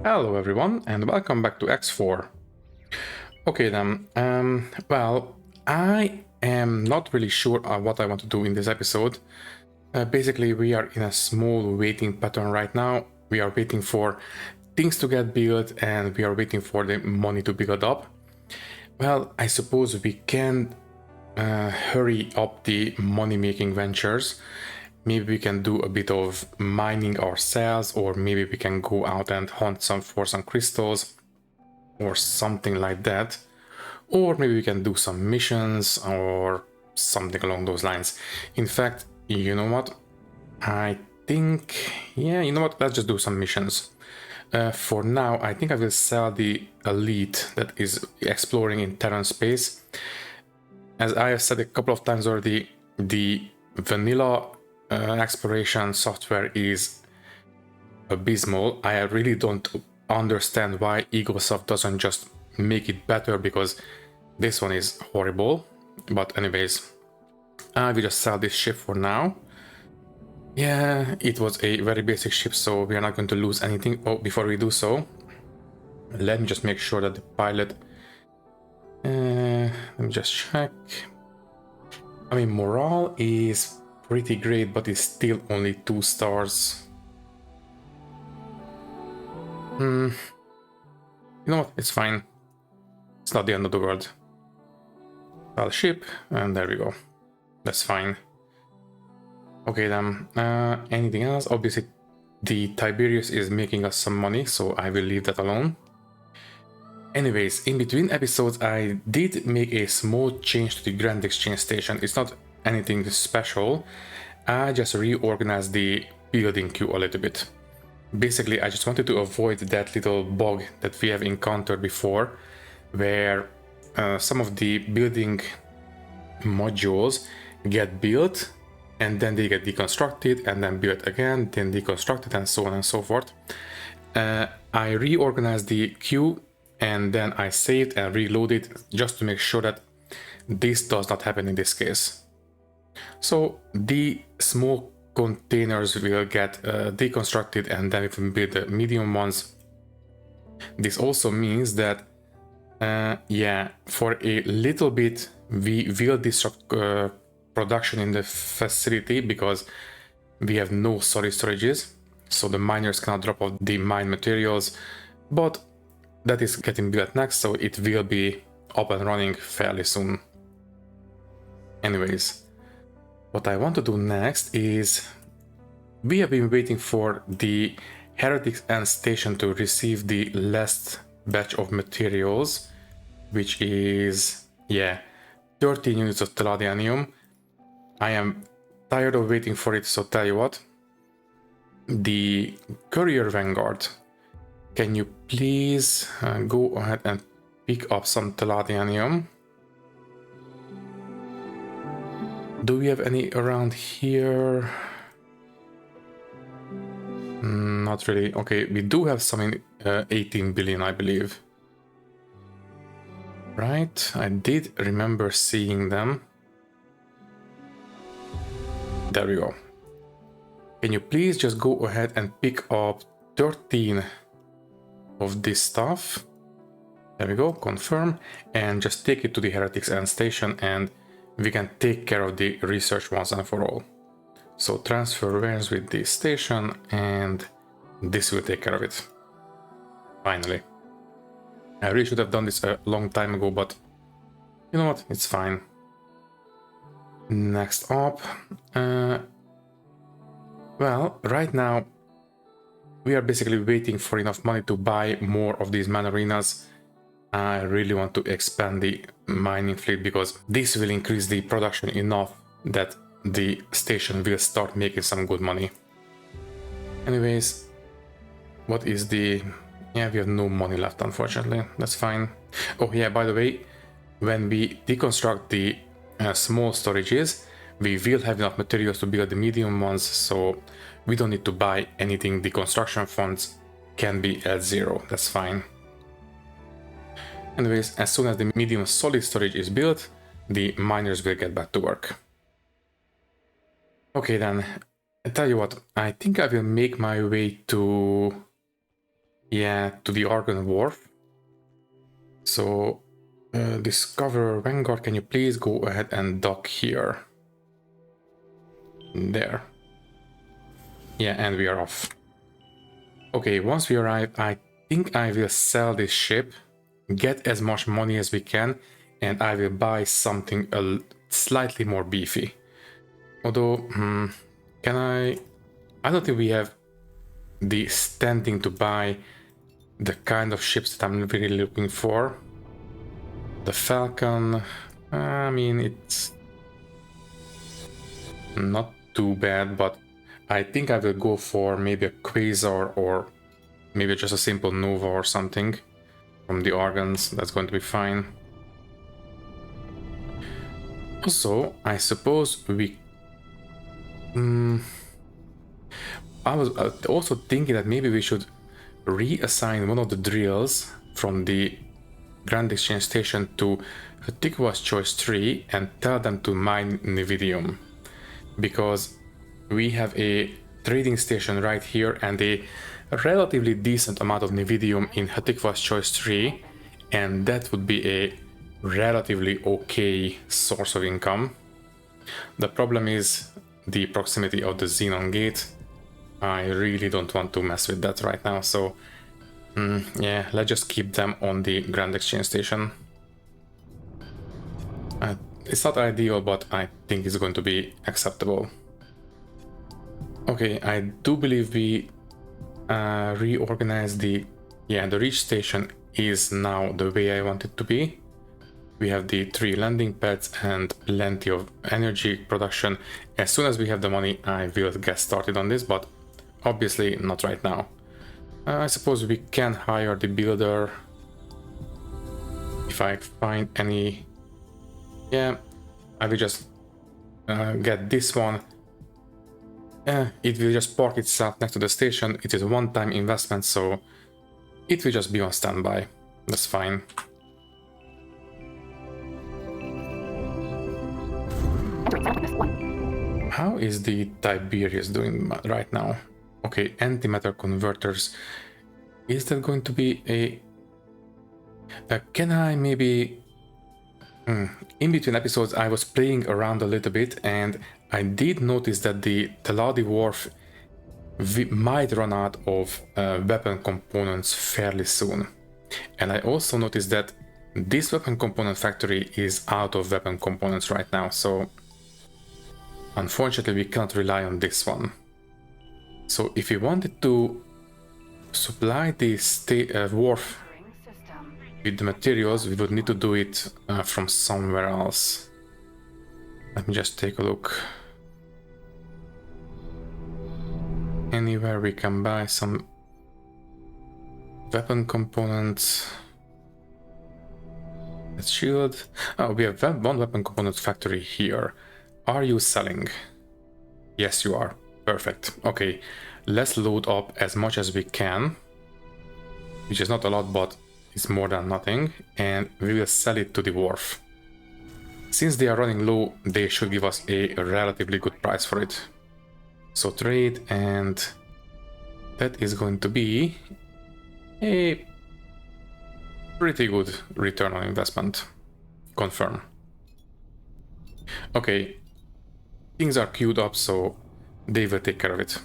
Hello everyone and welcome back to X4. Okay then, well, I am not really sure what I want to do in this episode. Basically, we are in a small waiting pattern right now. We are waiting for things to get built and we are waiting for the money to build up. Well, I suppose we can hurry up the money-making ventures. Maybe we can do a bit of mining ourselves, or maybe we can go out and hunt for some crystals or something like that. Or maybe we can do some missions or something along those lines. In fact, you know what? I think, yeah, you know what? Let's just do some missions. For now, I think I will sell the elite that is exploring in Terran space. As I have said a couple of times already, the vanilla exploration software is abysmal. I really don't understand why Eaglesoft doesn't just make it better, because this one is horrible. But anyways, I will just sell this ship for now. Yeah, it was a very basic ship, so we are not going to lose anything. Oh, before we do so, let me just make sure that the pilot... let me just check. I mean, morale is pretty great, but it's still only 2 stars. You know what? It's fine. It's not the end of the world. Sell ship, and there we go. That's fine. Okay then, anything else? Obviously, the Tiberius is making us some money, so I will leave that alone. Anyways, in between episodes, I did make a small change to the Grand Exchange Station. It's not anything special. I just reorganized the building queue a little bit. Basically, I just wanted to avoid that little bug that we have encountered before, where some of the building modules get built and then they get deconstructed and then built again, then deconstructed, and so on and so forth. I reorganized the queue and then I saved and reloaded just to make sure that this does not happen in this case. So the small containers will get deconstructed and then we can build the medium ones. This also means that yeah, for a little bit we will disrupt production in the facility because we have no solid storages, so the miners cannot drop off the mine materials, but that is getting built next, so it will be up and running fairly soon. Anyways, what I want to do next is, we have been waiting for the Heretics End Station to receive the last batch of materials, which is, yeah, 13 units of palladium. I am tired of waiting for it, so tell you what, the Courier Vanguard, can you please go ahead and pick up some palladium? Do we have any around here? Not really. Okay, we do have some in 18 billion, I believe. Right, I did remember seeing them. There we go. Can you please just go ahead and pick up 13 of this stuff? There we go, confirm, and just take it to the Heretics End Station and we can take care of the research once and for all. So transfer wares with the station and this will take care of it. Finally. I really should have done this a long time ago, but you know what, it's fine. Next up, well, right now we are basically waiting for enough money to buy more of these man arenas. I really want to expand the mining fleet because this will increase the production enough that the station will start making some good money. Anyways, what is the... yeah, we have no money left, unfortunately. That's fine. Oh yeah, by the way, when we deconstruct the small storages, we will have enough materials to build the medium ones, so we don't need to buy anything. The construction funds can be at 0. That's fine. Anyways, as soon as the medium solid storage is built, the miners will get back to work. Okay then, I tell you what, I think I will make my way to Yeah, to the Argon Wharf. So, Discoverer Vanguard, can you please go ahead and dock here? There. Yeah, and we are off. Okay, once we arrive, I think I will sell this ship, get as much money as we can, and I will buy something slightly more beefy. Although, can I don't think we have the standing to buy the kind of ships that I'm really looking for. The Falcon, I mean, it's not too bad, but I think I will go for maybe a Quasar or maybe just a simple Nova or something from the Argons. That's going to be fine. Also, I suppose we... I was also thinking that maybe we should reassign one of the drills from the Grand Exchange Station to Hatikwa's Choice 3 and tell them to mine Nividium. Because we have a trading station right here and a relatively decent amount of Nividium in Hatikwa's Choice 3, and that would be a relatively okay source of income. The problem is the proximity of the Xenon gate. I really don't want to mess with that right now, so yeah, let's just keep them on the Grand Exchange Station. It's not ideal, but I think it's going to be acceptable. Okay, I do believe we reorganized the reach station is now the way I want it to be. We have the 3 landing pads and plenty of energy production. As soon as we have the money, I will get started on this, but obviously not right now. I suppose we can hire the builder if I find any. Yeah, I will just get this one. It will just park itself next to the station. It is a one-time investment, so it will just be on standby. That's fine. How is the Tiberius doing right now? Okay, antimatter converters. Is that going to be a... can I maybe... In between episodes I was playing around a little bit and I did notice that the Teladi Wharf might run out of weapon components fairly soon. And I also noticed that this weapon component factory is out of weapon components right now, so unfortunately we cannot rely on this one. So if we wanted to supply the wharf with the materials, we would need to do it from somewhere else. Let me just take a look. Anywhere we can buy some weapon components. Let's shield. Oh, we have one weapon component factory here. Are you selling? Yes, you are. Perfect. Okay, let's load up as much as we can, which is not a lot, but it's more than nothing, and we will sell it to the wharf. Since they are running low, they should give us a relatively good price for it. So trade, and that is going to be a pretty good return on investment. Confirm. Okay, things are queued up, so they will take care of it.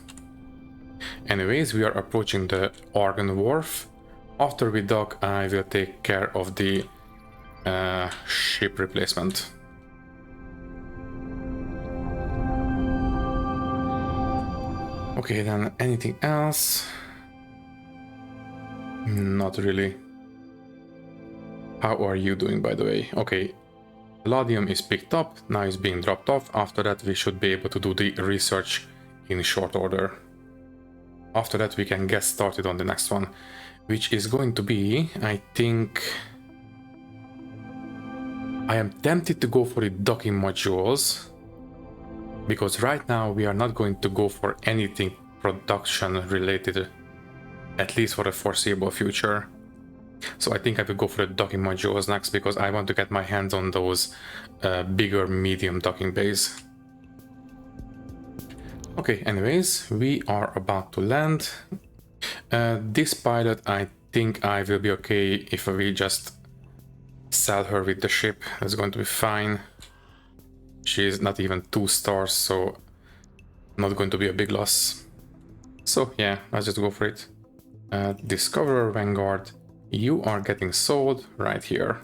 Anyways, we are approaching the Argon Wharf. After we dock, I will take care of the ship replacement. Okay, then anything else? Not really. How are you doing, by the way? Okay, Palladium is picked up, now it's being dropped off. After that, we should be able to do the research in short order. After that, we can get started on the next one, which is going to be, I think... I am tempted to go for the docking modules, because right now we are not going to go for anything production related, at least for the foreseeable future. So I think I will go for the docking modules next, because I want to get my hands on those bigger medium docking bays. Okay, anyways, we are about to land. This pilot, I think I will be okay if we just sell her with the ship. That's going to be fine. She's not even 2 stars, so not going to be a big loss. So yeah, let's just go for it. Discoverer Vanguard, you are getting sold right here.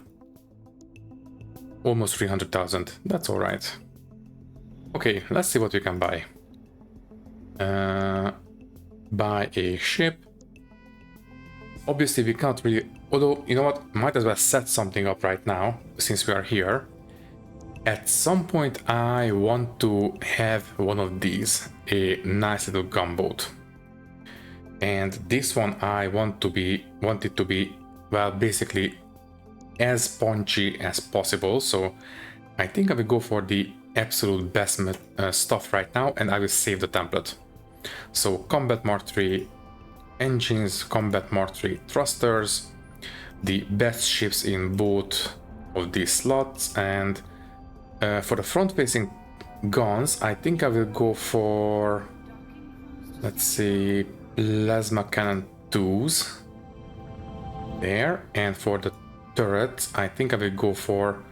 Almost 300,000, that's alright. Okay, let's see what we can buy. Buy a ship. Obviously we can't really, although, you know what, might as well set something up right now, since we are here. At some point I want to have one of these, a nice little gunboat. And this one I want it to be, well, basically as punchy as possible. So I think I will go for the absolute best stuff right now, and I will save the template. So Combat Mark III engines, Combat Mark III thrusters, the best ships in both of these slots, and for the front-facing guns, I think I will go for, let's see, Plasma Cannon 2s there, and for the turrets, I think I will go for,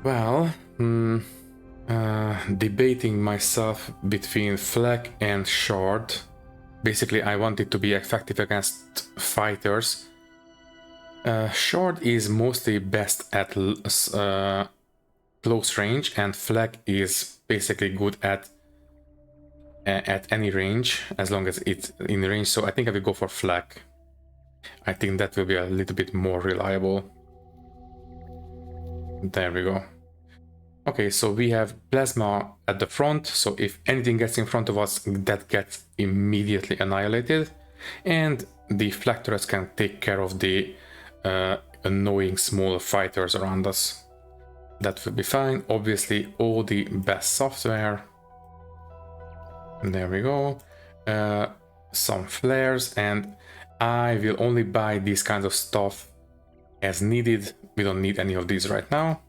well, debating myself between Flak and Shard. Basically, I want it to be effective against fighters. Shard is mostly best at close range, and Flak is basically good at any range, as long as it's in range. So I think I will go for Flak. I think that will be a little bit more reliable. There we go. Okay, so we have Plasma at the front, so if anything gets in front of us, that gets immediately annihilated. And the flak turrets can take care of the annoying small fighters around us. That will be fine. Obviously, all the best software. There we go. Some flares, and I will only buy these kinds of stuff as needed. We don't need any of these right now.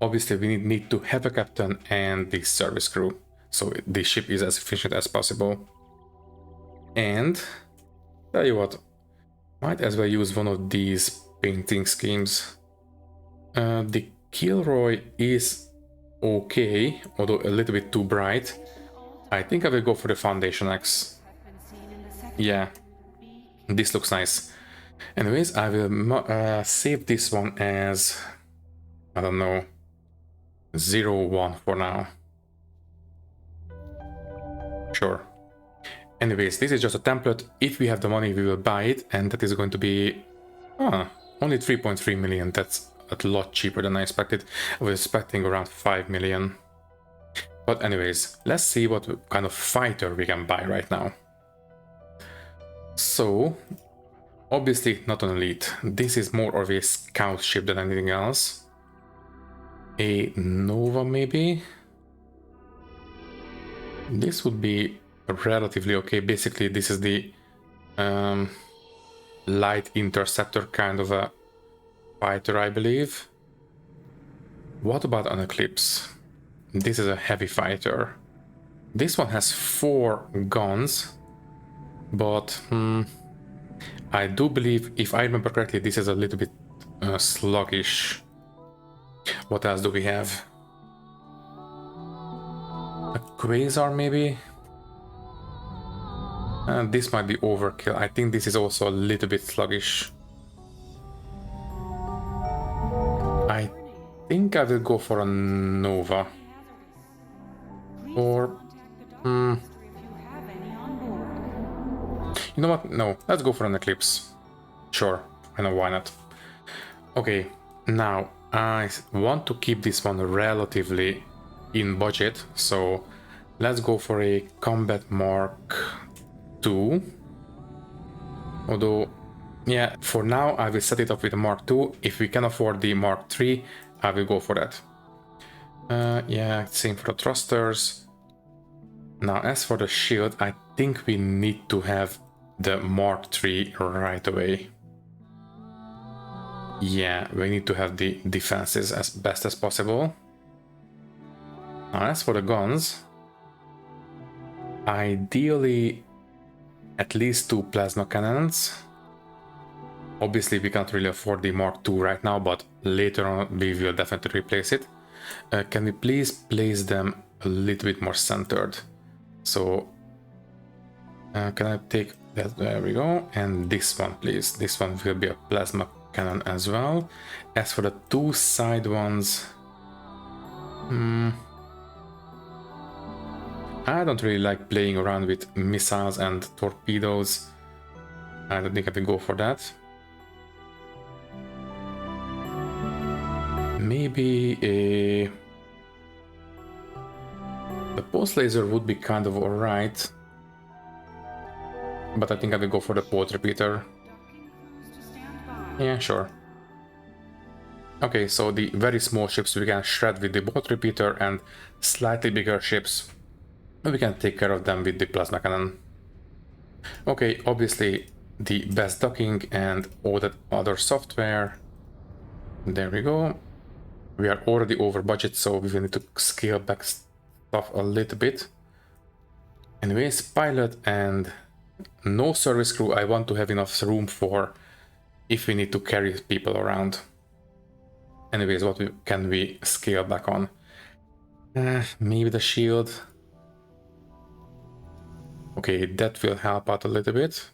Obviously, we need to have a captain and the service crew, so the ship is as efficient as possible. And tell you what, might as well use one of these painting schemes. The Kilroy is okay, although a little bit too bright. I think I will go for the Foundation X. Yeah, this looks nice. Anyways, I will save this one as, I don't know, 01 for now. Sure. Anyways, this is just a template. If we have the money, we will buy it, and that is going to be only 3.3 million. That's a lot cheaper than I expected. I was expecting around 5 million. But anyways, let's see what kind of fighter we can buy right now. So, obviously not an elite. This is more of a scout ship than anything else. A Nova, maybe? This would be relatively okay. Basically, this is the light interceptor kind of a fighter, I believe. What about an Eclipse? This is a heavy fighter. This one has 4 guns, but I do believe, if I remember correctly, this is a little bit sluggish. What else do we have? A Quasar, maybe? This might be overkill. I think this is also a little bit sluggish. I think I will go for a Nova. Or... you know what? No, let's go for an Eclipse. Sure, I know, why not? Okay, now I want to keep this one relatively in budget, so let's go for a Combat Mark II. Although, yeah, for now I will set it up with a Mark II. If we can afford the Mark III, I will go for that. Yeah, same for the thrusters. Now, as for the shield, I think we need to have the Mark III right away. Yeah, we need to have the defenses as best as possible. Now, as for the guns, ideally at least 2 plasma cannons. Obviously, we can't really afford the Mark II right now, but later on we will definitely replace it. Can we please place them a little bit more centered? So, can I take that? There we go. And this one, please. This one will be a plasma cannon as well. As for the 2 side ones, I don't really like playing around with missiles and torpedoes. I don't think I will go for that. Maybe the pulse laser would be kind of alright, but I think I will go for the pulse repeater. Yeah, sure. Okay, so the very small ships we can shred with the bolt repeater, and slightly bigger ships we can take care of them with the plasma cannon. Okay, obviously the best docking and all that other software. There we go. We are already over budget, so we will need to scale back stuff a little bit. Anyways, pilot and no service crew. I want to have enough room for if we need to carry people around. Anyways, what can we scale back on? Maybe the shield. Okay, that will help out a little bit.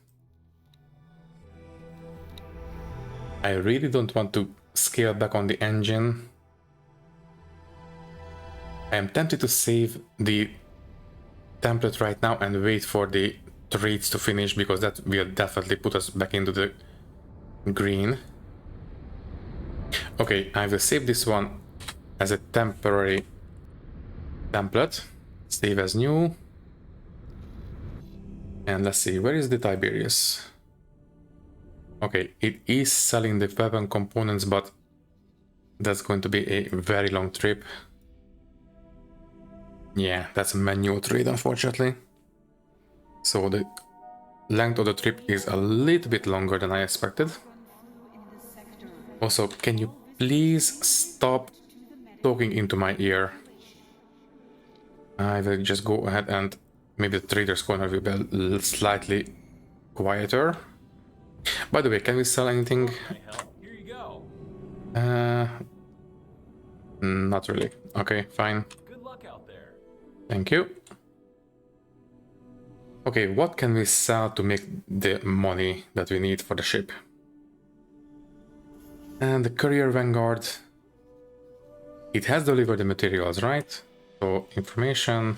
I really don't want to scale back on the engine. I am tempted to save the template right now and wait for the trades to finish, because that will definitely put us back into the green. Okay, I will save this one as a temporary template. Save as new. And let's see, where is the Tiberius? Okay, it is selling the weapon components, but that's going to be a very long trip. Yeah, that's a manual trade, unfortunately. So the length of the trip is a little bit longer than I expected. Also, can you please stop talking into my ear? I will just go ahead and maybe the trader's corner will be slightly quieter. By the way, can we sell anything? Here you go. Not really. Okay, fine. Good luck out there. Thank you. Okay, what can we sell to make the money that we need for the ship? And the Courier Vanguard. It has delivered the materials, right? So, information.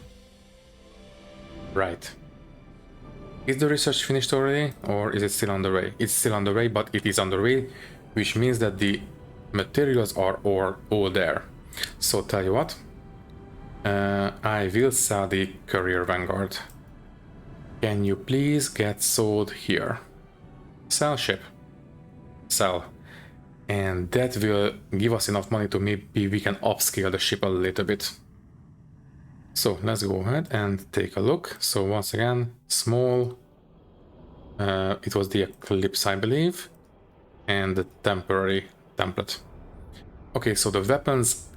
Right. Is the research finished already, or is it still on the way? It's still on the way, but it is on the way, which means that the materials are all there. So tell you what, I will sell the Courier Vanguard. Can you please get sold here? Sell ship. Sell. And that will give us enough money to maybe we can upscale the ship a little bit. So let's go ahead and take a look. So once again, small. It was the Eclipse, I believe, and the temporary template. Okay, so the weapons.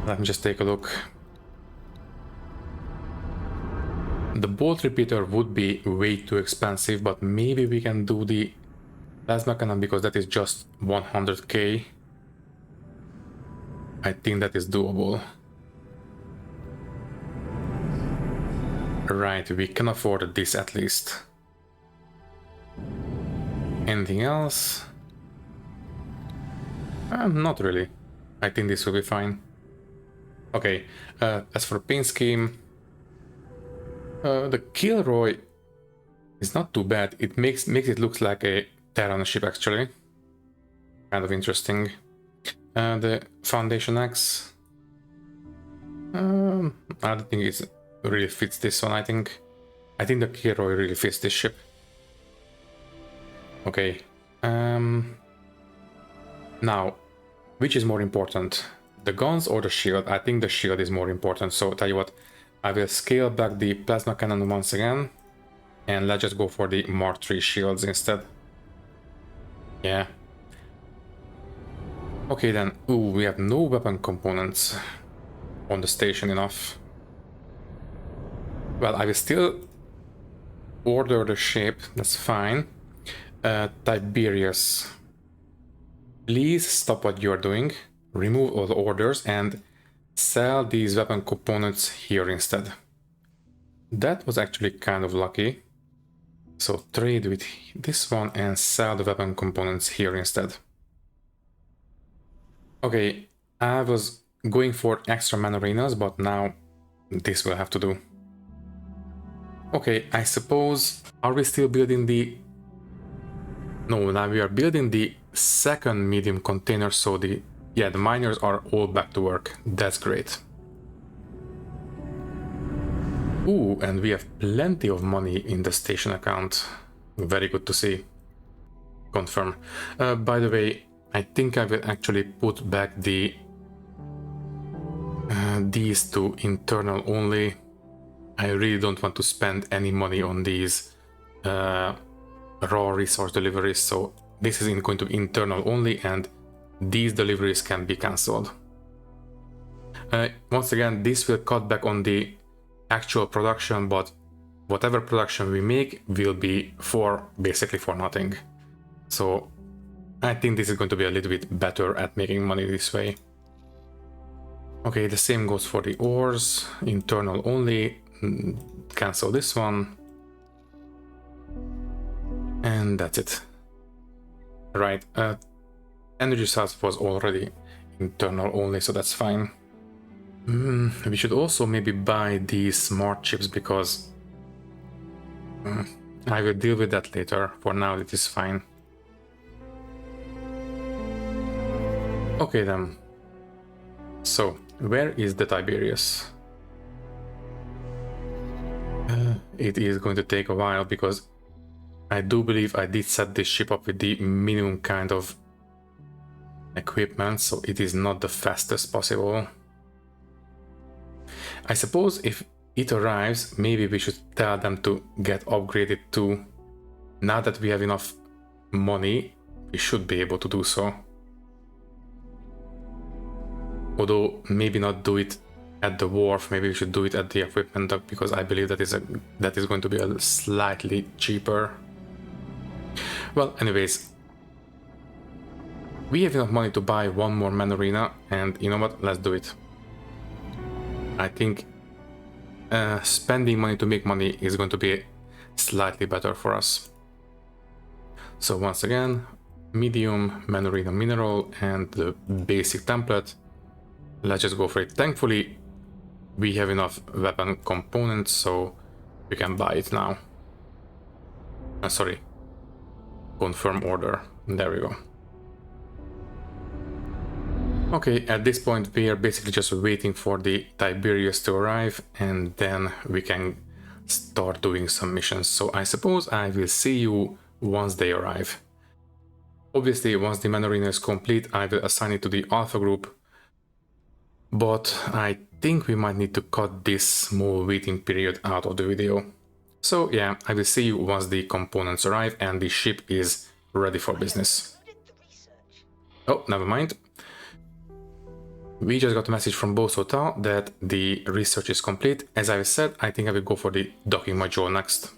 Let me just take a look. The bolt repeater would be way too expensive, but maybe we can do the plasma cannon because that is just 100k. I think that is doable. Right, we can afford this at least. Anything else? Not really. I think this will be fine. Okay, as for paint scheme, the Kilroy is not too bad. It makes it look like a Terran ship actually. Kind of interesting. The Foundation X. I don't think it really fits this one. I think the Kilroy really fits this ship. Okay. Now, which is more important, the guns or the shield? I think the shield is more important. So tell you what, I will scale back the plasma cannon once again, and let's just go for the Mark III shields instead. Yeah. Okay then. Ooh, we have no weapon components on the station enough. Well, I will still order the ship, that's fine. Tiberius, please stop what you're doing, remove all the orders and sell these weapon components here instead. That was actually kind of lucky. So trade with this one and sell the weapon components here instead. Okay, I was going for extra mana arenas, but now this will have to do. Okay, I suppose, are we still building the... No, now we are building the second medium container, so the miners are all back to work. That's great. Ooh, and we have plenty of money in the station account. Very good to see. Confirm. By the way, I think I will actually put back the these to internal only. I really don't want to spend any money on these raw resource deliveries, so this is going to be internal only and these deliveries can be cancelled. Once again, this will cut back on the actual production, but whatever production we make will be basically for nothing. So I think this is going to be a little bit better at making money this way. Okay, the same goes for the ores, internal only, cancel this one. And that's it. Right, energy source was already internal only, so that's fine. We should also maybe buy these smart chips because I will deal with that later. For now it is fine. Okay then. So, where is the Tiberius? It is going to take a while because I do believe I did set this ship up with the minimum kind of equipment, so it is not the fastest possible. I suppose if it arrives, maybe we should tell them to get upgraded too. Now that we have enough money, we should be able to do so. Although maybe not do it at the wharf, maybe we should do it at the equipment dock because I believe that is going to be a slightly cheaper. Well, anyways, we have enough money to buy one more man arena, and you know what? Let's do it. I think spending money to make money is going to be slightly better for us. So once again, medium, man arena mineral, and the basic template. Let's just go for it. Thankfully, we have enough weapon components, so we can buy it now. Sorry. Confirm order. There we go. Okay, at this point we are basically just waiting for the Tiberius to arrive and then we can start doing some missions. So I suppose I will see you once they arrive. Obviously, once the man arena is complete, I will assign it to the Alpha group. But I think we might need to cut this small waiting period out of the video. So yeah, I will see you once the components arrive and the ship is ready for business. Oh, never mind. We just got a message from Bo's Hotel that the research is complete. As I said, I think I will go for the docking module next.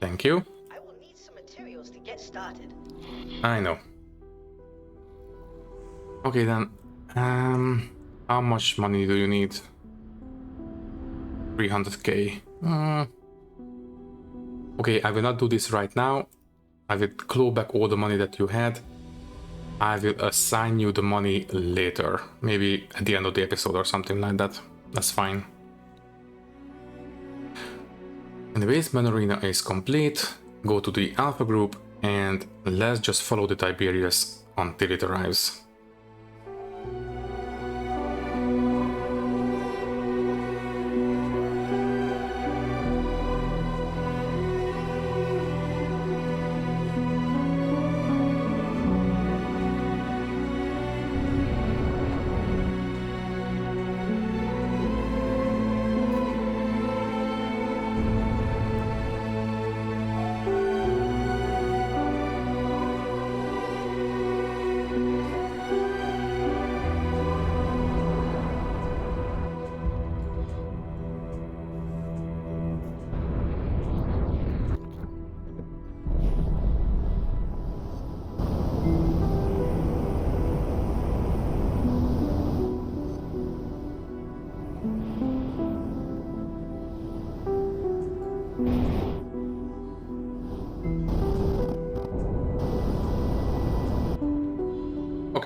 Thank you. I will need some materials to get started. I know. Okay then. How much money do you need? 300k. Okay, I will not do this right now. I will claw back all the money that you had. I will assign you the money later. Maybe at the end of the episode or something like that. That's fine. Anyways, Man Arena is complete. Go to the Alpha group and let's just follow the Tiberius until it arrives.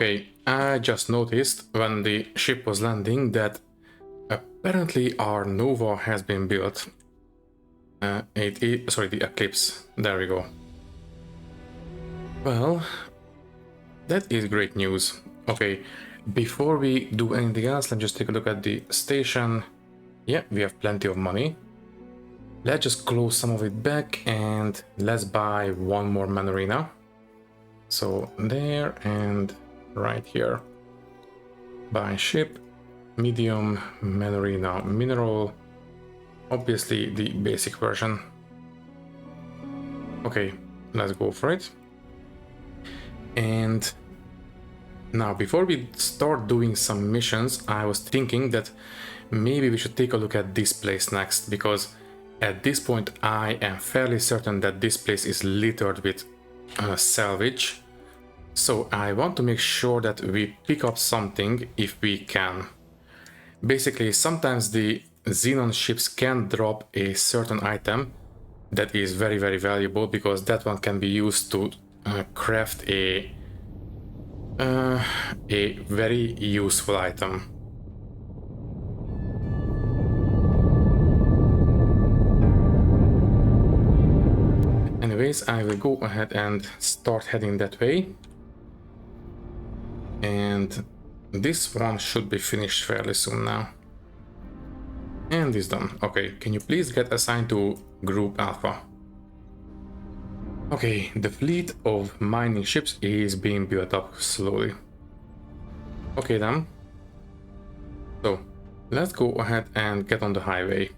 Okay, I just noticed when the ship was landing that apparently our Nova has been built. Sorry, the Eclipse. There we go. Well, that is great news. Okay, before we do anything else, let's just take a look at the station. Yeah, we have plenty of money. Let's just close some of it back and let's buy one more man arena. So there and right here. Buy ship, medium, man arena, mineral. Obviously the basic version. Okay, let's go for it. And now before we start doing some missions, I was thinking that maybe we should take a look at this place next, because at this point I am fairly certain that this place is littered with salvage. So I want to make sure that we pick up something if we can. Basically, sometimes the Xenon ships can drop a certain item that is very, very valuable, because that one can be used to craft a very useful item. Anyways, I will go ahead and start heading that way. And this one should be finished fairly soon now. And it's done. Okay, can you please get assigned to Group Alpha? Okay, the fleet of mining ships is being built up slowly. Okay then. So, let's go ahead and get on the highway.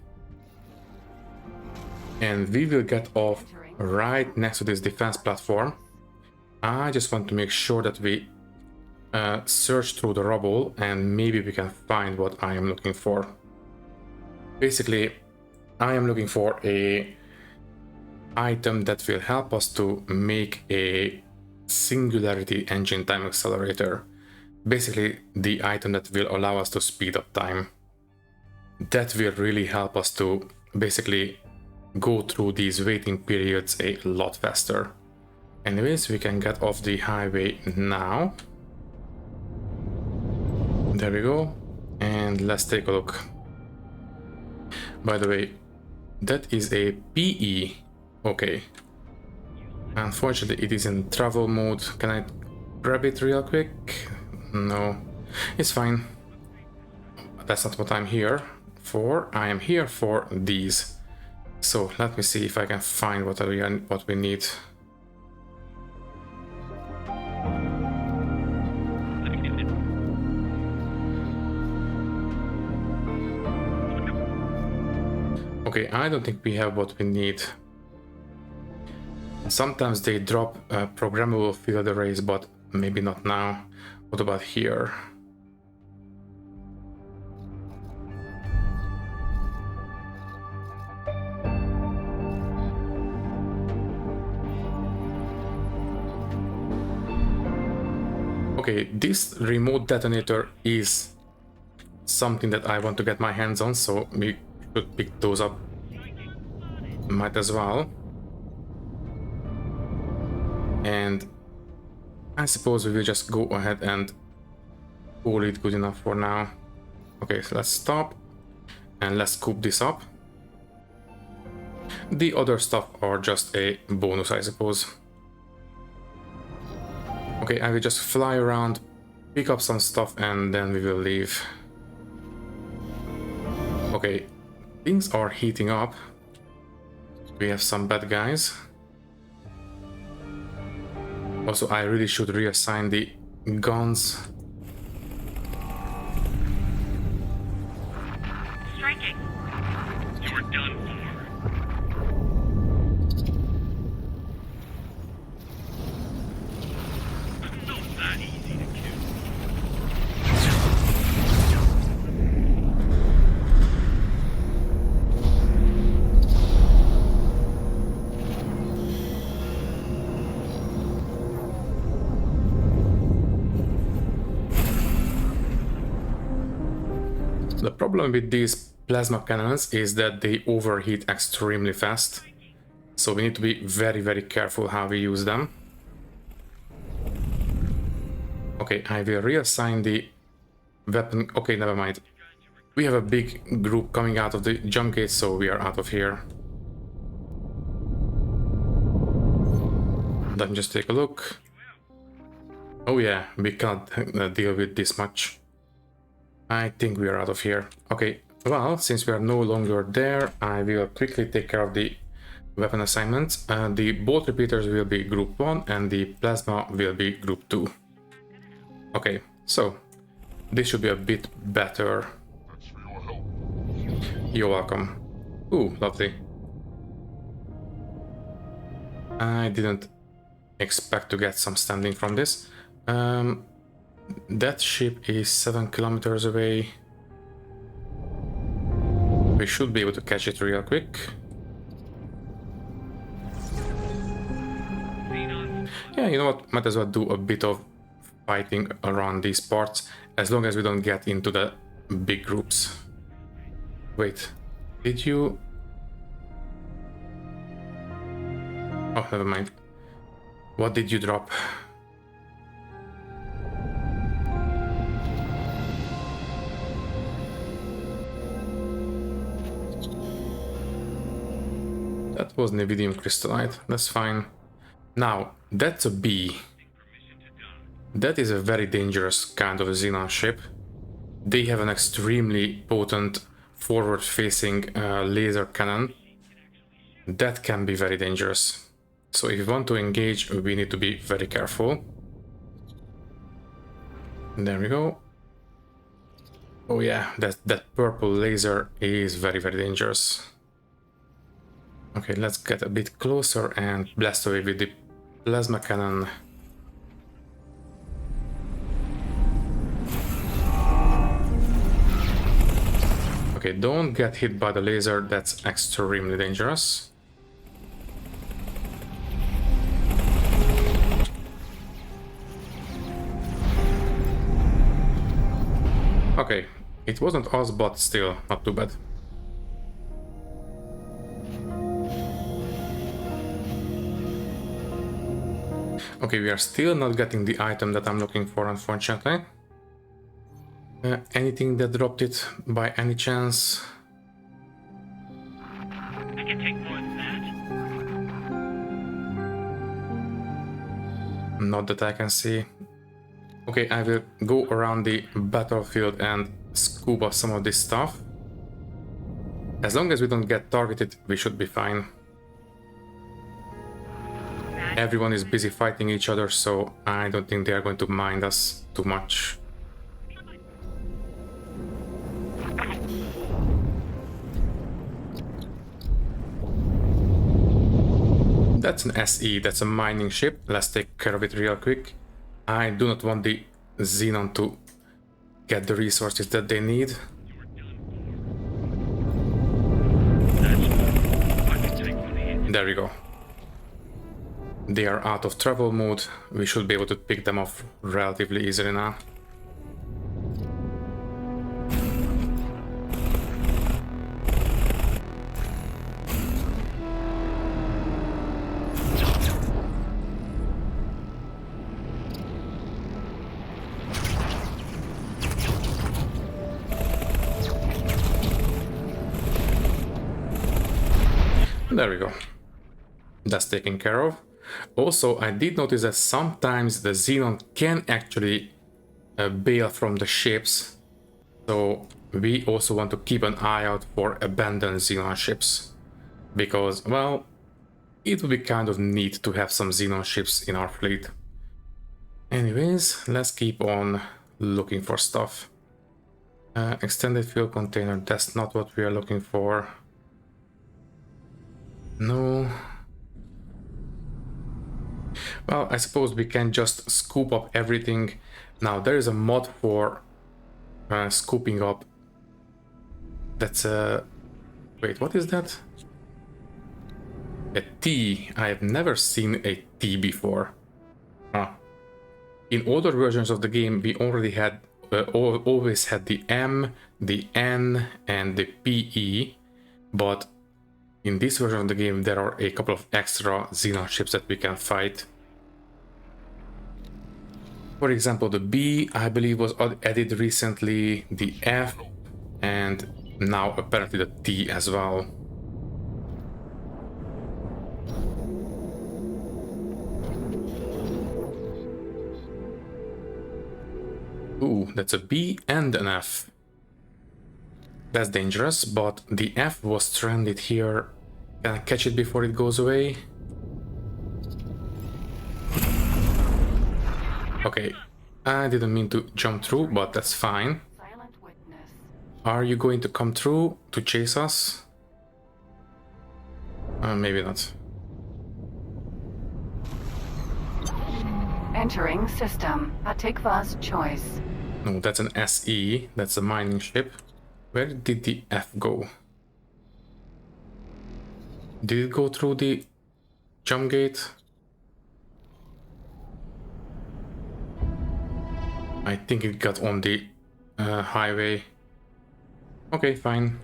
And we will get off right next to this defense platform. I just want to make sure that we search through the rubble and maybe we can find what I am looking for. Basically, I am looking for a item that will help us to make a singularity engine time accelerator. Basically, the item that will allow us to speed up time. That will really help us to basically go through these waiting periods a lot faster. Anyways, we can get off the highway now. There we go. And let's take a look. By the way, that is a PE. Okay. Unfortunately, it is in travel mode. Can I grab it real quick? No. It's fine. That's not what I'm here for. I am here for these. So let me see if I can find what we need. Okay, I don't think we have what we need. Sometimes they drop programmable field arrays, but maybe not now. What about here? Okay, this remote detonator is something that I want to get my hands on, so we should pick those up. Might as well. And I suppose we will just go ahead and call it good enough for now. Okay, so let's stop and let's scoop this up. The other stuff are just a bonus, I suppose. Okay, I will just fly around, pick up some stuff, and then we will leave. Okay, things are heating up. We have some bad guys. Also, I really should reassign the guns. Striking. You're done for. Not that easy to kill. The problem with these plasma cannons is that they overheat extremely fast. So we need to be very, very careful how we use them. Okay, I will reassign the weapon. Okay, never mind. We have a big group coming out of the jump gate, so we are out of here. Let me just take a look. Oh yeah, we cannot deal with this much. I think we are out of here. Okay, well, since we are no longer there, I will quickly take care of the weapon assignments. The bolt repeaters will be group 1 and the plasma will be group 2. Okay, so this should be a bit better. Thanks for your help. You're welcome. Ooh, lovely. I didn't expect to get some standing from this. That ship is 7 kilometers away. We should be able to catch it real quick. Xenon. Yeah, you know what? Might as well do a bit of fighting around these parts, as long as we don't get into the big groups. Wait, did you... Oh, never mind. What did you drop? That was Nevidium crystallite, that's fine. Now, that's a B. Permission to dock. That is a very dangerous kind of a Xenon ship. They have an extremely potent forward-facing laser cannon. That can be very dangerous. So if we want to engage, we need to be very careful. There we go. Oh yeah, that purple laser is very, very dangerous. Okay, let's get a bit closer and blast away with the plasma cannon. Okay, don't get hit by the laser, that's extremely dangerous. Okay, it wasn't us, but still, not too bad. Okay, we are still not getting the item that I'm looking for, unfortunately. Anything that dropped it by any chance? I can take more than that. Not that I can see. Okay, I will go around the battlefield and scoop up some of this stuff. As long as we don't get targeted, we should be fine. Everyone is busy fighting each other, so I don't think they are going to mind us too much. That's an SE, that's a mining ship. Let's take care of it real quick. I do not want the Xenon to get the resources that they need. There we go. They are out of travel mode. We should be able to pick them off relatively easily now. There we go. That's taken care of. Also, I did notice that sometimes the Xenon can actually bail from the ships. So we also want to keep an eye out for abandoned Xenon ships. Because, well, it would be kind of neat to have some Xenon ships in our fleet. Anyways, let's keep on looking for stuff. Extended fuel container, that's not what we are looking for. No. Well, I suppose we can just scoop up everything. Now, there is a mod for scooping up. That's a... Wait, what is that? A T. I have never seen a T before. In older versions of the game, we already had always had the M, the N, and the PE, but in this version of the game, there are a couple of extra Xenon ships that we can fight. For example, the B, I believe, was added recently, the F, and now apparently the T as well. Ooh, that's a B and an F. That's dangerous, but the F was stranded here. Can I catch it before it goes away? Okay, I didn't mean to jump through, but that's fine. Are you going to come through to chase us? Maybe not. Entering system. Hatikva's choice. No, that's an SE. That's a mining ship. Where did the F go? Did it go through the jump gate? I think it got on the highway. Okay, fine.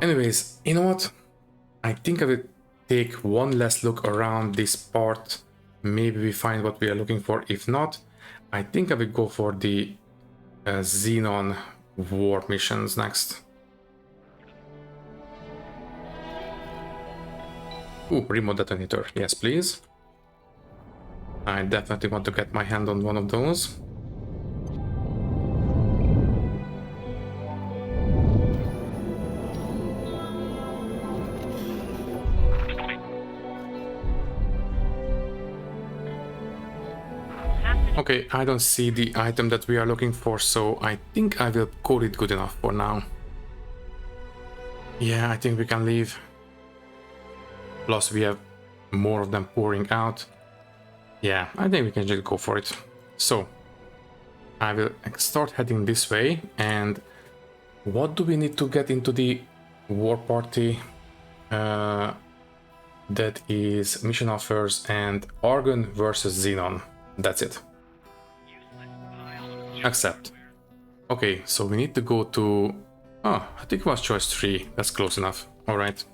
Anyways, you know what? I think I will take one last look around this part. Maybe we find what we are looking for. If not, I think I will go for the Xenon war missions next. Ooh, remote detonator. Yes, please. I definitely want to get my hand on one of those. Okay, I don't see the item that we are looking for, so I think I will call it good enough for now. Yeah, I think we can leave. Plus we have more of them pouring out. Yeah, I think we can just go for it. So, I will start heading this way, and what do we need to get into the war party? That is mission offers and Argon versus Xenon. That's it. Accept. Okay, so we need to go to... Oh, I think it was choice 3. That's close enough. Alright,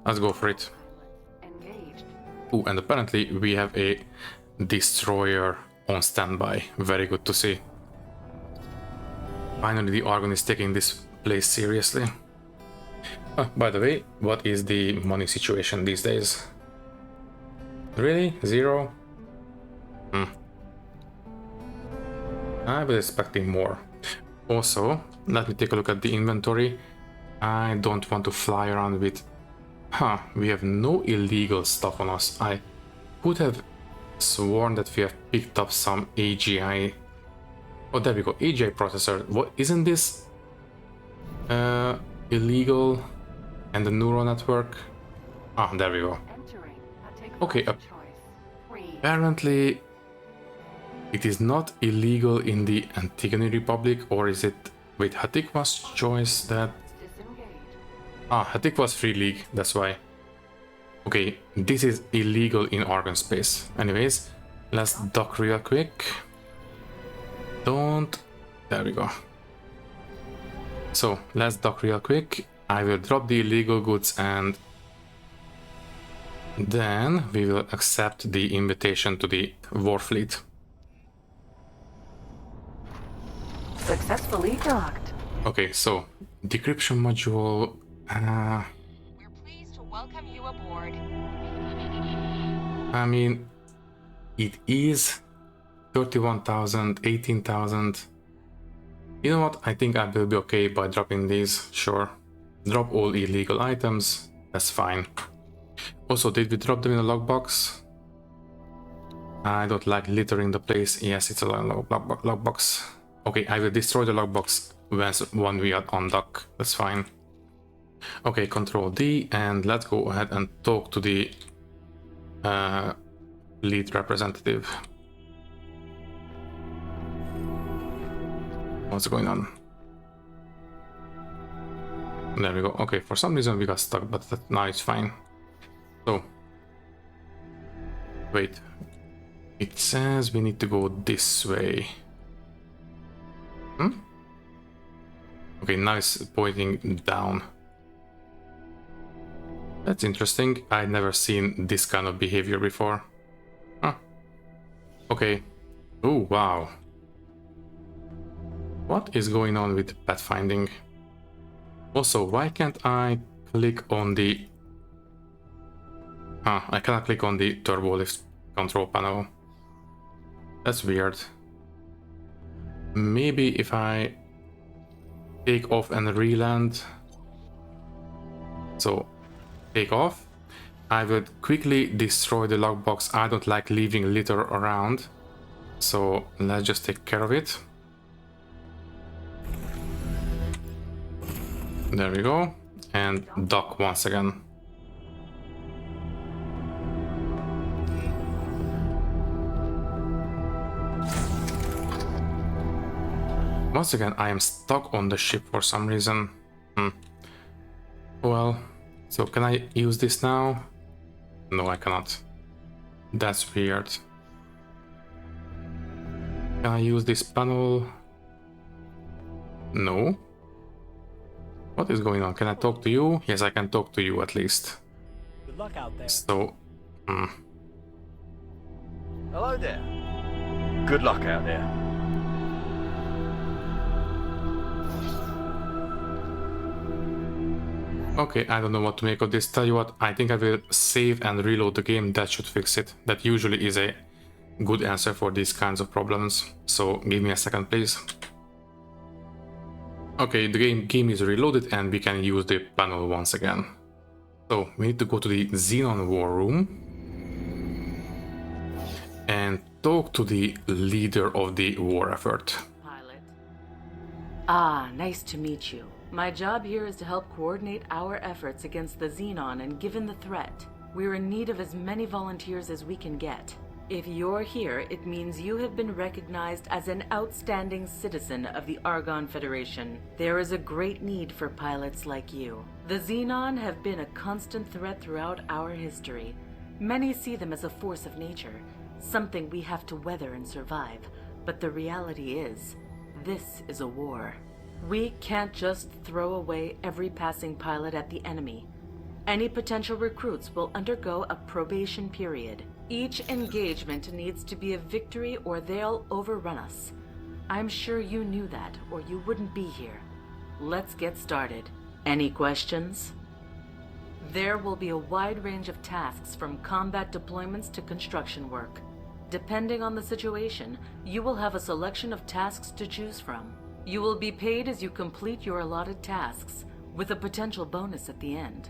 let's go for it. Ooh, and apparently we have a destroyer on standby. Very good to see. Finally, the Argon is taking this place seriously. By the way, what is the money situation these days? Really? 0? I was expecting more. Also, let me take a look at the inventory. I don't want to fly around with... we have no illegal stuff on us. I would have sworn that we have picked up some AGI. Oh, there we go. AGI processor. What, isn't this illegal? And the neural network? Ah, there we go. Okay, apparently it is not illegal in the Antigone Republic, or is it... Wait, Hatikva's choice that... Ah, Hatikva's free league, that's why. Okay, this is illegal in Argon space. Anyways, let's dock real quick. Don't... There we go. So, let's dock real quick. I will drop the illegal goods and then we will accept the invitation to the war fleet. Successfully docked. Okay, so decryption module. We're pleased to welcome you aboard. I mean, it is 31,000, 18,000. You know what? I think I will be okay by dropping these. Sure. Drop all illegal items. That's fine. Also, did we drop them in a lockbox? I don't like littering the place. Yes, it's a lockbox. Okay, I will destroy the lockbox when we are on dock. That's fine. Okay, Control D, and let's go ahead and talk to the lead representative. What's going on? There we go. Okay, for some reason we got stuck, but now it's fine. So, wait. It says we need to go this way. Okay, now it's pointing down. That's interesting. I'd never seen this kind of behavior before. Okay. Oh, wow. What is going on with pathfinding? Also, why can't I click on the... Ah, I cannot click on the turbo lift control panel. That's weird. Maybe if I take off and re-land. So, take off. I would quickly destroy the lockbox. I don't like leaving litter around. So, let's just take care of it. There we go. And dock once again. Once again, I am stuck on the ship for some reason. Well, so can I use this now? No, I cannot. That's weird. Can I use this panel? No. What is going on? Can I talk to you? Yes, I can talk to you at least. Good luck out there. So, Hello there. Good luck out there. okay, I don't know what to make of this. Tell you what, I think I will save and reload the game. That should fix it. That usually is a good answer for these kinds of problems. So give me a second, please. Okay, the game is reloaded and we can use the panel once again. So we need to go to the Xenon war room and talk to the leader of the war effort. Pilot. Ah, nice to meet you. My job here is to help coordinate our efforts against the Xenon, and given the threat, we're in need of as many volunteers as we can get. If you're here, it means you have been recognized as an outstanding citizen of the Argon Federation. There is a great need for pilots like you. The Xenon have been a constant threat throughout our history. Many see them as a force of nature, something we have to weather and survive. But the reality is, this is a war. We can't just throw away every passing pilot at the enemy. Any potential recruits will undergo a probation period. Each engagement needs to be a victory or they'll overrun us. I'm sure you knew that, or you wouldn't be here. Let's get started. Any questions? There will be a wide range of tasks from combat deployments to construction work. Depending on the situation, you will have a selection of tasks to choose from. You will be paid as you complete your allotted tasks, with a potential bonus at the end.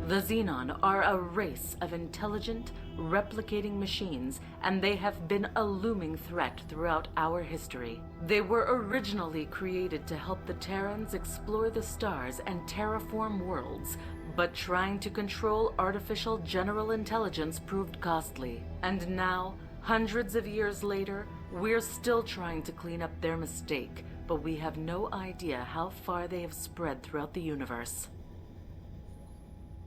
The Xenon are a race of intelligent, replicating machines, and they have been a looming threat throughout our history. They were originally created to help the Terrans explore the stars and terraform worlds, but trying to control artificial general intelligence proved costly. And now, hundreds of years later, we're still trying to clean up their mistake, but we have no idea how far they have spread throughout the universe.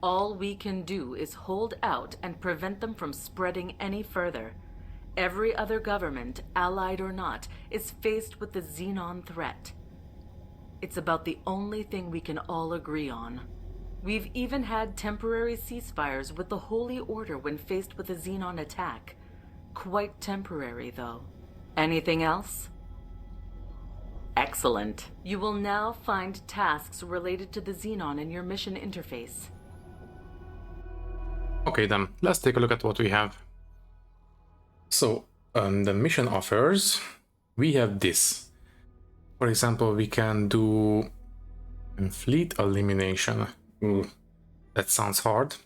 All we can do is hold out and prevent them from spreading any further. Every other government, allied or not, is faced with the Xenon threat. It's about the only thing we can all agree on. We've even had temporary ceasefires with the Holy Order when faced with a Xenon attack. Quite temporary, though. Anything else? Excellent. You will now find tasks related to the Xenon in your mission interface. Okay then, let's take a look at what we have. So, the mission offers, we have this. For example, we can do fleet elimination. Ooh, that sounds hard.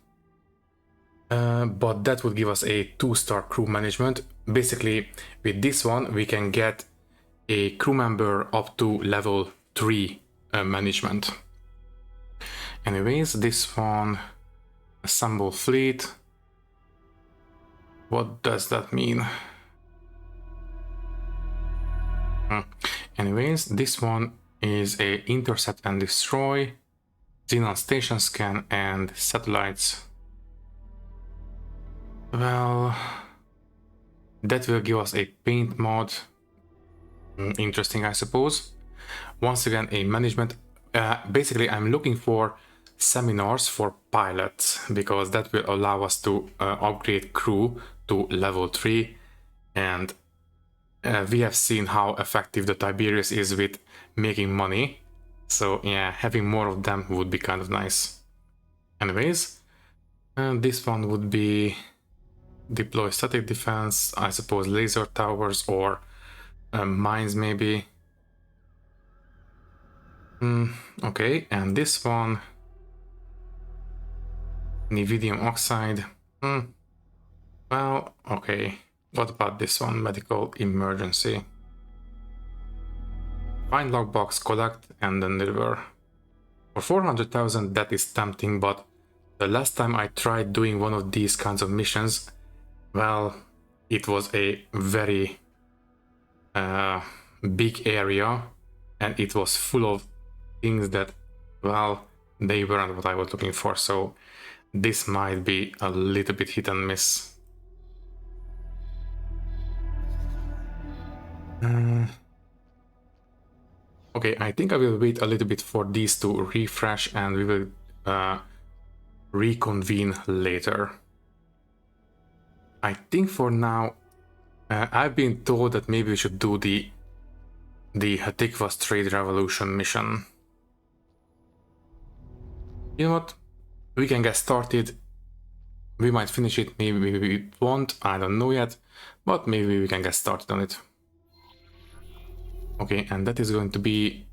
But that would give us a 2-star crew management. Basically, with this one, we can get a crew member up to level 3 management. Anyways, this one, assemble fleet. What does that mean? Anyways, this one is a intercept and destroy, Xenon station scan and satellites. Well, that will give us a paint mod. Interesting, I suppose. Once again, a management. Basically, I'm looking for seminars for pilots, because that will allow us to upgrade crew to level 3, and we have seen how effective the Tiberius is with making money, so yeah, having more of them would be kind of nice. Anyways, this one would be deploy static defense, I suppose laser towers or mines maybe. Okay, and this one, Nevidium oxide. Well, okay. What about this one? Medical emergency. Find logbox, collect, and then deliver. For 400,000, that is tempting, but the last time I tried doing one of these kinds of missions, well, it was a very big area, and it was full of things that, well, they weren't what I was looking for, so this might be a little bit hit and miss. Okay, I think I will wait a little bit for these to refresh and we will reconvene later. I think for now, I've been told that maybe we should do the Hatikva's Trade Revolution mission. You know what? We can get started. We might finish it, maybe we won't, I don't know yet, but maybe we can get started on it. Okay, and that is going to be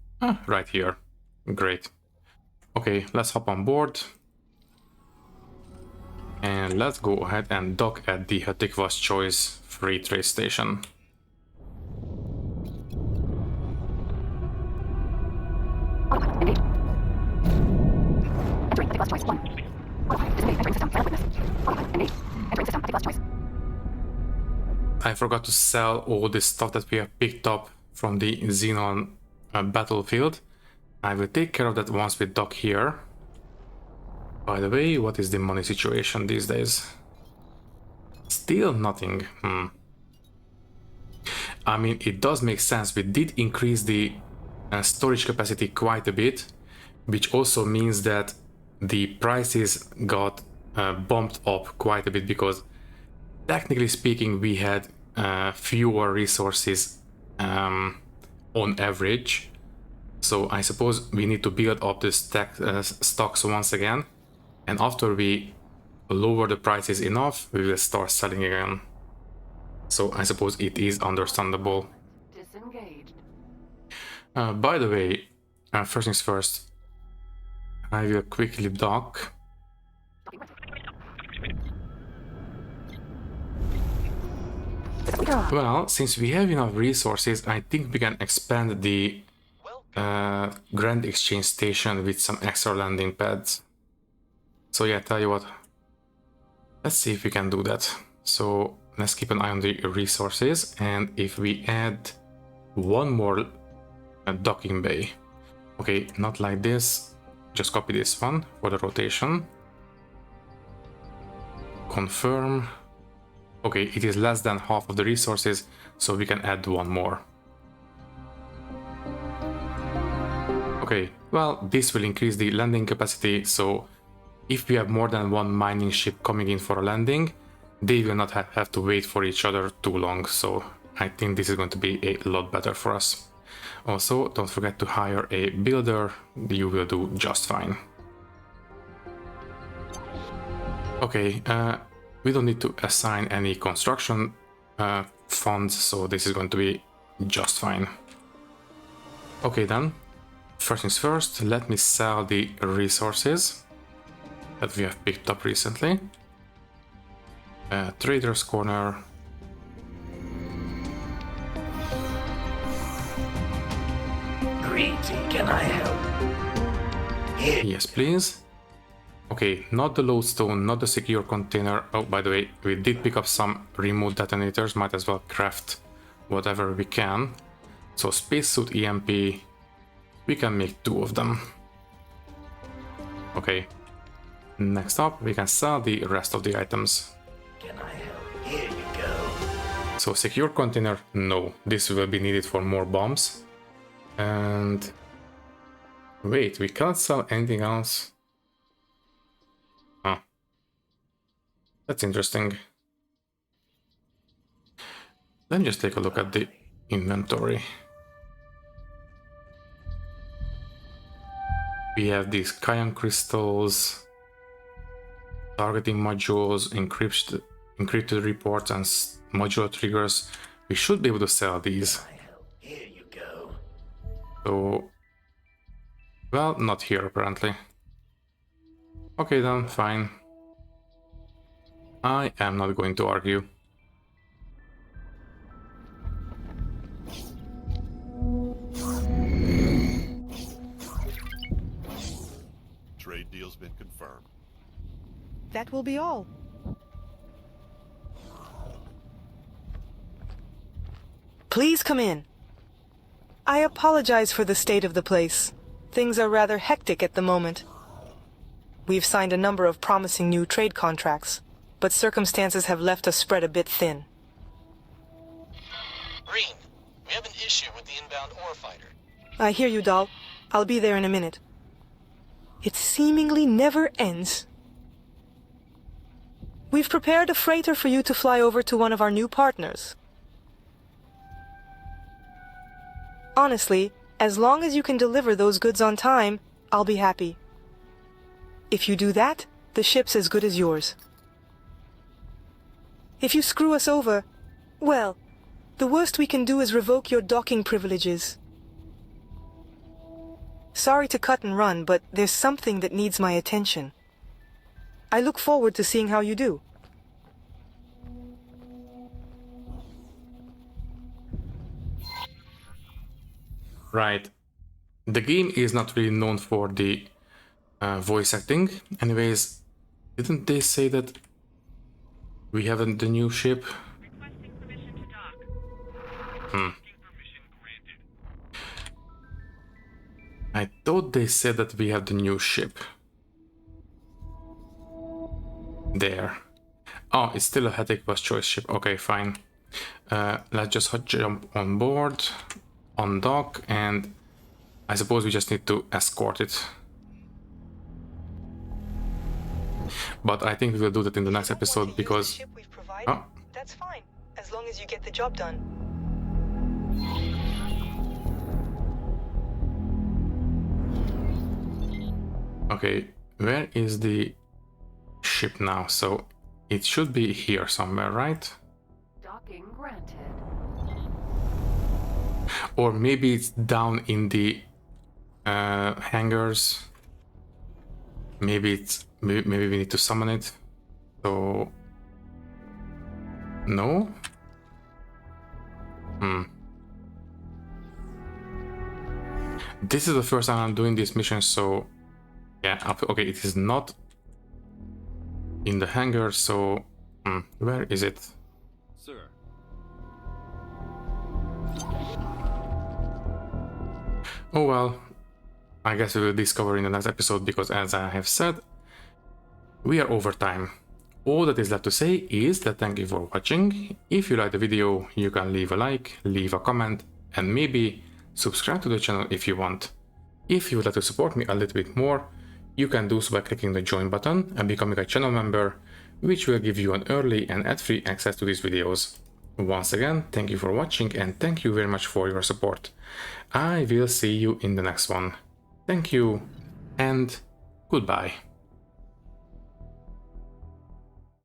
right here. Great. Okay, let's hop on board. And let's go ahead and dock at the Hatikva's Choice free trade station. Indeed. Entering Hatikva's Choice 1. Display entering system. Valid witness. Indeed. Entering system. Hatikva's Choice. I forgot to sell all this stuff that we have picked up from the Xenon battlefield. I will take care of that once we dock here. By the way, what is the money situation these days? Still nothing. I mean, it does make sense. We did increase the storage capacity quite a bit, which also means that the prices got bumped up quite a bit, because technically speaking we had fewer resources on average. So I suppose we need to build up the stocks once again, and after we lower the prices enough, we will start selling again. So I suppose it is understandable. Disengaged. By the way, first things first, I will quickly dock. Well, since we have enough resources, I think we can expand the Grand Exchange Station with some extra landing pads. So yeah, tell you what, let's see if we can do that. So let's keep an eye on the resources, and if we add one more docking bay. Okay, not like this, just copy this one for the rotation. Confirm. Okay, it is less than half of the resources, so we can add one more. Okay, well, this will increase the landing capacity, so if we have more than one mining ship coming in for a landing, they will not have to wait for each other too long, so I think this is going to be a lot better for us. Also, don't forget to hire a builder, you will do just fine. Okay, we don't need to assign any construction funds, so this is going to be just fine. Okay then, first things first, let me sell the resources that we have picked up recently. Trader's Corner. Greeting, can I help? Here. Yes, please. Okay, not the lodestone, not the secure container. Oh, by the way, we did pick up some remote detonators, might as well craft whatever we can. So spacesuit EMP, we can make 2 of them. Okay, next up we can sell the rest of the items. Can I help? Here you go. So secure container, no, this will be needed for more bombs. And wait, we cannot sell anything else. That's interesting. Let me just take a look at the inventory. We have these cyan crystals, targeting modules, encrypted reports, and modular triggers. We should be able to sell these. Here you go. So, well, not here apparently. Okay then, fine. I am not going to argue. Trade deal's been confirmed. That will be all. Please come in. I apologize for the state of the place. Things are rather hectic at the moment. We've signed a number of promising new trade contracts, but circumstances have left us spread a bit thin. Green, we have an issue with the inbound ore fighter. I hear you, doll. I'll be there in a minute. It seemingly never ends. We've prepared a freighter for you to fly over to one of our new partners. Honestly, as long as you can deliver those goods on time, I'll be happy. If you do that, the ship's as good as yours. If you screw us over, well, the worst we can do is revoke your docking privileges. Sorry to cut and run, but there's something that needs my attention. I look forward to seeing how you do. Right. The game is not really known for the voice acting. Anyways, didn't they say that we haven't the new ship? Requesting permission to dock. Hmm. Requesting permission granted. I thought they said that we have the new ship. There. Oh, it's still a Headache Plus choice ship. Okay, fine. Let's just hot jump on board, on dock, and I suppose we just need to escort it. But I think we will do that in the next episode because... Oh. That's fine, as long as you get the job done. Okay, where is the ship now? So it should be here somewhere, right? Docking granted. Or maybe it's down in the hangars. Maybe we need to summon it. So no. This is the first time I'm doing this mission, so yeah. Okay, it is not in the hangar. So where is it? Sir. Oh well, I guess we will discover in the next episode because, as I have said, we are over time. All that is left to say is that thank you for watching. If you liked the video, you can leave a like, leave a comment, and maybe subscribe to the channel if you want. If you would like to support me a little bit more, you can do so by clicking the join button and becoming a channel member, which will give you an early and ad-free access to these videos. Once again, thank you for watching and thank you very much for your support. I will see you in the next one. Thank you and goodbye.